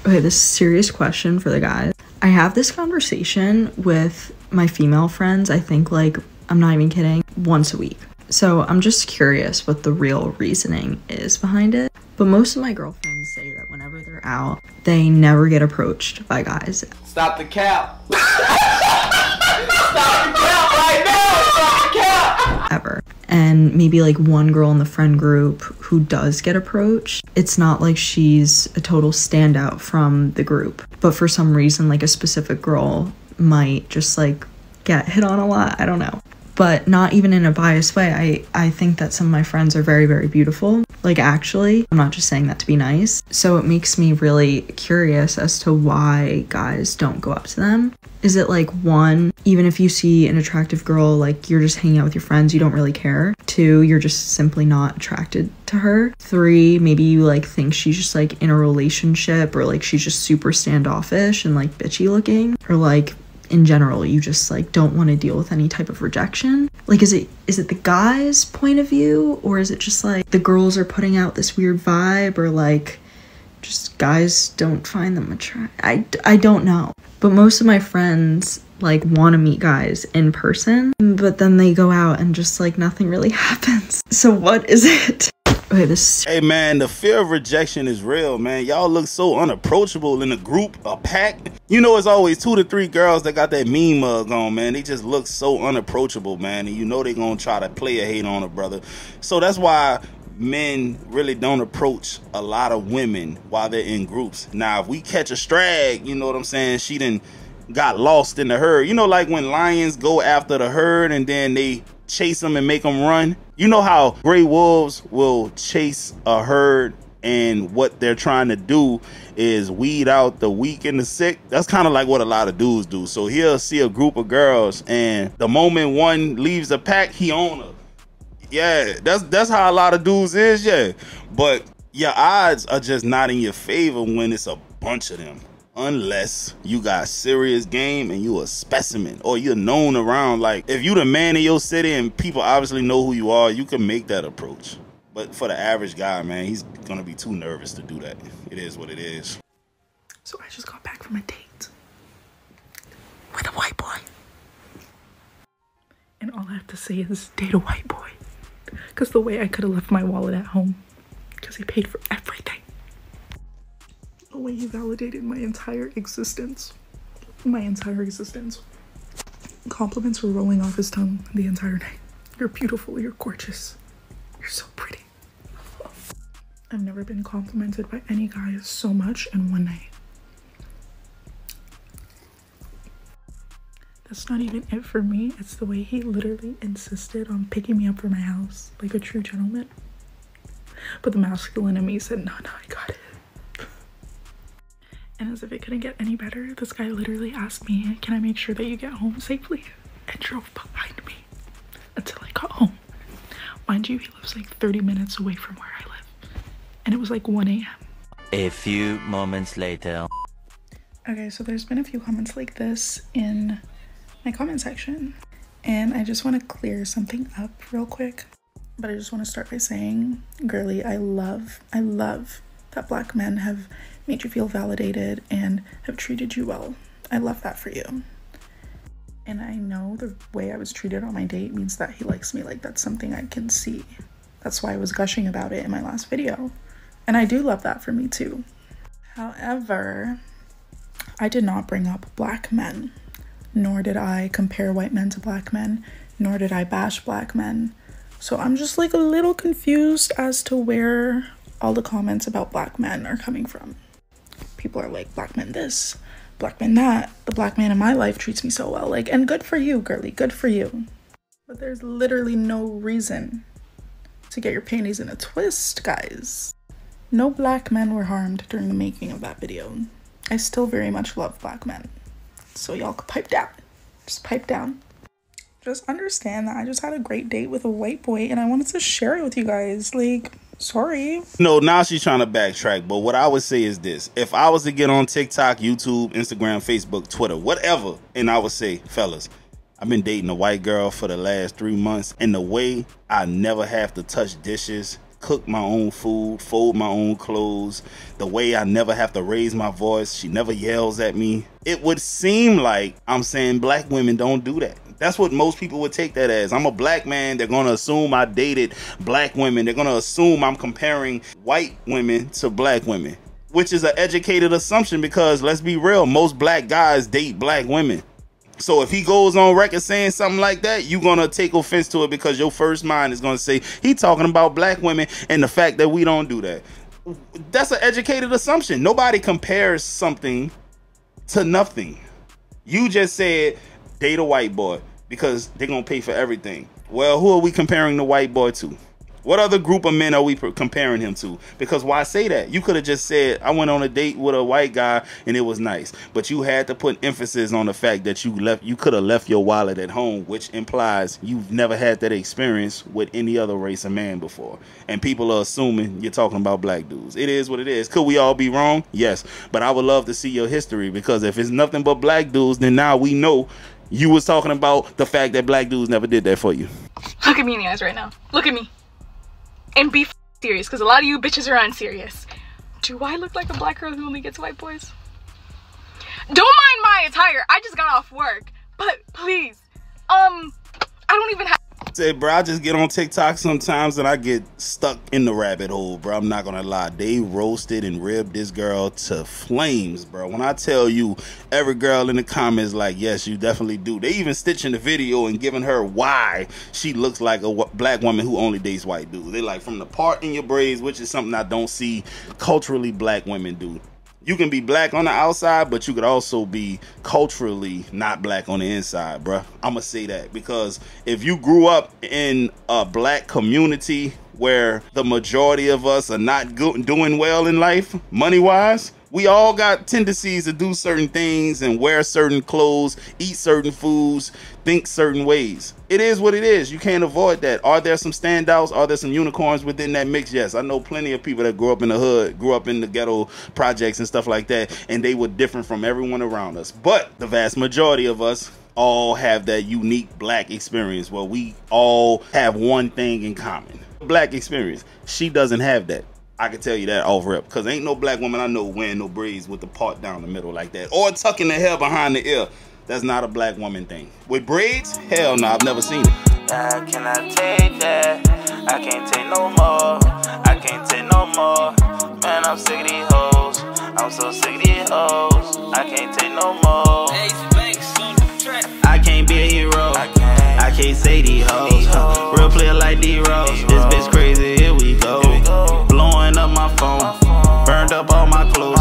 Okay, this is a serious question for the guys. I have this conversation with my female friends, I think, like, I'm not even kidding, once a week. So I'm just curious what the real reasoning is behind it. But most of my girlfriends say that whenever they're out, they never get approached by guys. Stop the cap. Stop the cap right now. Stop the cap. Ever. And maybe like one girl in the friend group who does get approached, it's not like she's a total standout from the group. But for some reason, like a specific girl might just like get hit on a lot. I don't know. But not even in a biased way. I think that some of my friends are very, very beautiful. Like, actually, I'm not just saying that to be nice. So it makes me really curious as to why guys don't go up to them. Is it like, one, even if you see an attractive girl, like you're just hanging out with your friends, you don't really care. Two, you're just simply not attracted to her. Three, maybe you like think she's just like in a relationship, or like she's just super standoffish and like bitchy looking, or like in general you just like don't want to deal with any type of rejection. Like, is it the guy's point of view, or is it just like the girls are putting out this weird vibe, or like just guys don't find them attractive? I don't know. But most of my friends like want to meet guys in person, but then they go out and just like nothing really happens. So what is it? Okay, Hey man, the fear of rejection is real, man. Y'all look so unapproachable in a group, a pack. You know, it's always 2 to 3 girls that got that mean mug on, man. They just look so unapproachable, man. And you know they gonna try to play a hate on a brother. So that's why men really don't approach a lot of women while they're in groups. Now, if we catch a strag, you know what I'm saying, she done got lost in the herd. You know, like when lions go after the herd and then they chase them and make them run. You know how gray wolves will chase a herd, and what they're trying to do is weed out the weak and the sick. That's kind of like what a lot of dudes do. So he'll see a group of girls, and the moment one leaves the pack, he own her. Yeah, that's how a lot of dudes is. Yeah, but your odds are just not in your favor when it's a bunch of them. Unless you got serious game and you a specimen, or you're known around. Like, if you the man in your city and people obviously know who you are, you can make that approach. But for the average guy, man, he's gonna be too nervous to do that. It is what it is. So I just got back from a date with a white boy. And all I have to say is date a white boy. Because the way I could have left my wallet at home. Because he paid for everything. The way he validated my entire existence. Compliments were rolling off his tongue the entire night. You're beautiful, you're gorgeous, you're so pretty. I've never been complimented by any guy so much in one night. That's not even it for me, it's the way he literally insisted on picking me up from my house like a true gentleman. But the masculine in me said, no, I got it. And as if it couldn't get any better, this guy literally asked me, can I make sure that you get home safely? And drove behind me until I got home. Mind you, he lives like 30 minutes away from where I live. And it was like 1 a.m. A few moments later. Okay, so there's been a few comments like this in my comment section. And I just want to clear something up real quick. But I just want to start by saying, girly, I love that Black men have made you feel validated and have treated you well. I love that for you. And I know the way I was treated on my date means that he likes me. Like, that's something I can see. That's why I was gushing about it in my last video. And I do love that for me too. However, I did not bring up Black men, nor did I compare white men to Black men, nor did I bash Black men. So I'm just like a little confused as to where all the comments about Black men are coming from. People are like, Black men this, Black men that. The Black man in my life treats me so well. Like, and good for you, girly, good for you. But there's literally no reason to get your panties in a twist, guys. No Black men were harmed during the making of that video. I still very much love Black men. So y'all can pipe down. Just pipe down. Just understand that I just had a great date with a white boy and I wanted to share it with you guys. Like, sorry. No, now she's trying to backtrack. But what I would say is this. If I was to get on TikTok, YouTube, Instagram, Facebook, Twitter, whatever, and I would say, fellas, I've been dating a white girl for the last 3 months, and the way I never have to touch dishes, cook my own food, fold my own clothes, the way I never have to raise my voice. She never yells at me. It would seem like I'm saying black women don't do that. That's what most people would take that as. I'm a black man. They're going to assume I dated black women. They're going to assume I'm comparing white women to black women, which is an educated assumption because let's be real, most black guys date black women. So if he goes on record saying something like that, you're going to take offense to it because your first mind is going to say he talking about black women and the fact that we don't do that. That's an educated assumption. Nobody compares something to nothing. You just said date a white boy because they're going to pay for everything. Well, who are we comparing the white boy to? What other group of men are we comparing him to? Because why say that? You could have just said, I went on a date with a white guy and it was nice. But you had to put emphasis on the fact that you could have left your wallet at home, which implies you've never had that experience with any other race of man before. And people are assuming you're talking about black dudes. It is what it is. Could we all be wrong? Yes. But I would love to see your history, because if it's nothing but black dudes, then now we know you was talking about the fact that black dudes never did that for you. Look at me in the eyes right now. Look at me. And be serious, because a lot of you bitches are unserious. Do I look like a black girl who only gets white boys? Don't mind my attire. I just got off work. But please, I don't even have... Say, bro, I just get on TikTok sometimes and I get stuck in the rabbit hole, bro. I'm not gonna lie. They roasted and ribbed this girl to flames, bro. When I tell you, every girl in the comments like, yes, you definitely do. They even stitching the video and giving her why she looks like a black woman who only dates white dudes. They like, from the part in your braids, which is something I don't see culturally black women do. You can be black on the outside, but you could also be culturally not black on the inside, bruh. I'm gonna say that because if you grew up in a black community where the majority of us are not doing well in life, money-wise, we all got tendencies to do certain things and wear certain clothes, eat certain foods, think certain ways. It is what it is. You can't avoid that. Are there some standouts? Are there some unicorns within that mix? Yes. I know plenty of people that grew up in the hood, grew up in the ghetto projects and stuff like that, and they were different from everyone around us. But the vast majority of us all have that unique black experience where we all have one thing in common. Black experience. She doesn't have that. I can tell you that off rip, because ain't no black woman I know wearing no braids with the part down the middle like that, or tucking the hair behind the ear. That's not a black woman thing. With braids? Hell no, I've never seen it. I cannot take that. I can't take no more. I can't take no more. Man, I'm sick of these hoes. I'm so sick of these hoes. I can't take no more. I can't be a hero. I can't say these hoes. Real player like D-Rose. This bitch crazy, here we go. Blowing up my phone. Burned up all my clothes.